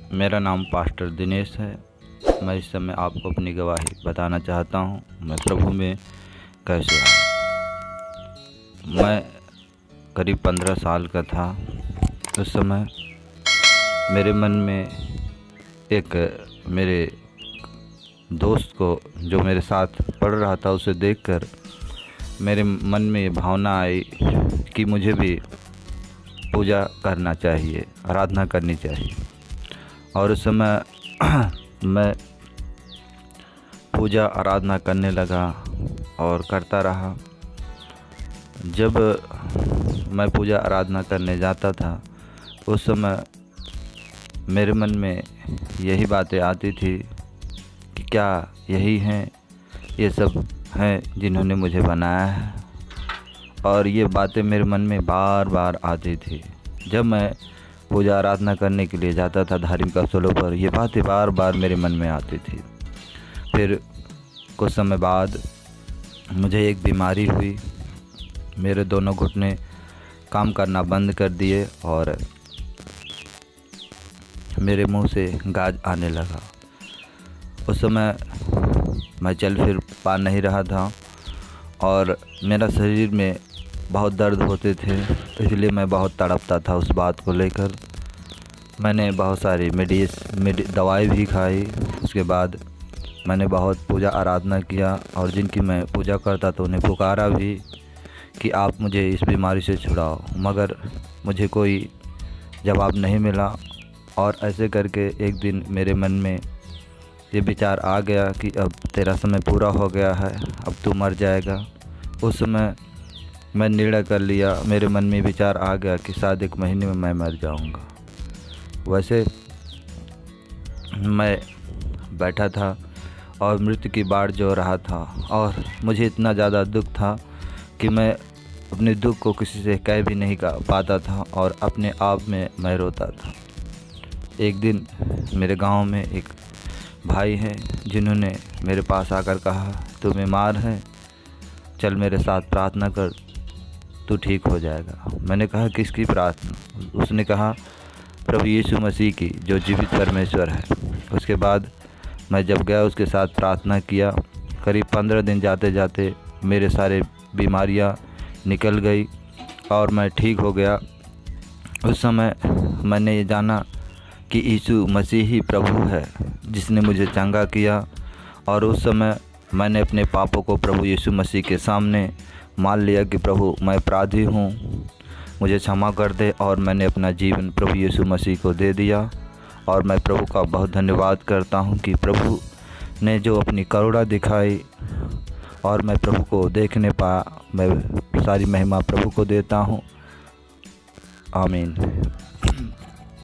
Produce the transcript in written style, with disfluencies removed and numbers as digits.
मेरा नाम पास्टर दिनेश है। मैं इस समय आपको अपनी गवाही बताना चाहता हूँ मैं प्रभु में कैसे आया। मैं करीब 15 साल का था। उस समय मेरे मन में एक मेरे दोस्त को जो मेरे साथ पढ़ रहा था उसे देखकर मेरे मन में ये भावना आई कि मुझे भी पूजा करना चाहिए, आराधना करनी चाहिए। और उस समय मैं पूजा आराधना करने लगा और करता रहा। जब मैं पूजा आराधना करने जाता था उस समय मेरे मन में यही बातें आती थी कि क्या यही हैं, ये सब हैं जिन्होंने मुझे बनाया है। और ये बातें मेरे मन में बार बार आती थी। जब मैं पूजा आराधना करने के लिए जाता था धार्मिक स्थलों पर, ये बातें बार बार मेरे मन में आती थी। फिर कुछ समय बाद मुझे एक बीमारी हुई। मेरे दोनों घुटने काम करना बंद कर दिए और मेरे मुंह से गाज आने लगा। उस समय मैं चल फिर पा नहीं रहा था और मेरा शरीर में बहुत दर्द होते थे, इसलिए मैं बहुत तड़पता था उस बात को लेकर। मैंने बहुत सारी दवाई भी खाई। उसके बाद मैंने बहुत पूजा आराधना किया और जिनकी मैं पूजा करता तो उन्हें पुकारा भी कि आप मुझे इस बीमारी से छुड़ाओ, मगर मुझे कोई जवाब नहीं मिला। और ऐसे करके एक दिन मेरे मन में ये विचार आ गया कि अब तेरा समय पूरा हो गया है, अब तू मर जाएगा। उस समय मैं निर्णय कर लिया, मेरे मन में विचार आ गया कि शायद 1 महीने में मैं मर जाऊंगा। वैसे मैं बैठा था और मृत्यु की बाढ़ जो रहा था और मुझे इतना ज़्यादा दुख था कि मैं अपने दुख को किसी से कह भी नहीं पाता था और अपने आप में मैं रोता था। एक दिन मेरे गांव में एक भाई हैं जिन्होंने मेरे पास आकर कहा, तू बीमार है, चल मेरे साथ प्रार्थना कर, तू ठीक हो जाएगा। मैंने कहा किसकी प्रार्थना? उसने कहा प्रभु यीशु मसीह की, जो जीवित परमेश्वर है। उसके बाद मैं जब गया उसके साथ प्रार्थना किया। करीब 15 दिन जाते जाते मेरे सारे बीमारियां निकल गई और मैं ठीक हो गया। उस समय मैंने ये जाना कि यीशु मसीह ही प्रभु है जिसने मुझे चंगा किया। और उस समय मैंने अपने पापों को प्रभु यीशु मसीह के सामने मान लिया कि प्रभु मैं अपराधी हूँ, मुझे क्षमा कर दे। और मैंने अपना जीवन प्रभु यीशु मसीह को दे दिया। और मैं प्रभु का बहुत धन्यवाद करता हूँ कि प्रभु ने जो अपनी करुणा दिखाई और मैं प्रभु को देखने पाया। मैं सारी महिमा प्रभु को देता हूँ। आमीन।